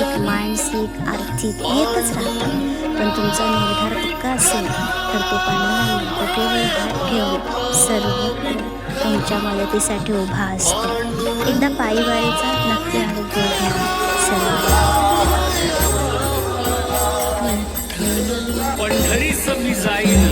शारीरिक, मानसिक, आर्थिक येतच राहतं, पण तुमचा निर्धार पक्का असेल तर तो पांडुरंग कटेवर हात ठेवून सर्वत्र तुमच्या मदतीसाठी उभा असतो. एकदा पायीवारीचा नक्की अनुभव घ्या. पंढरीस मी जाईन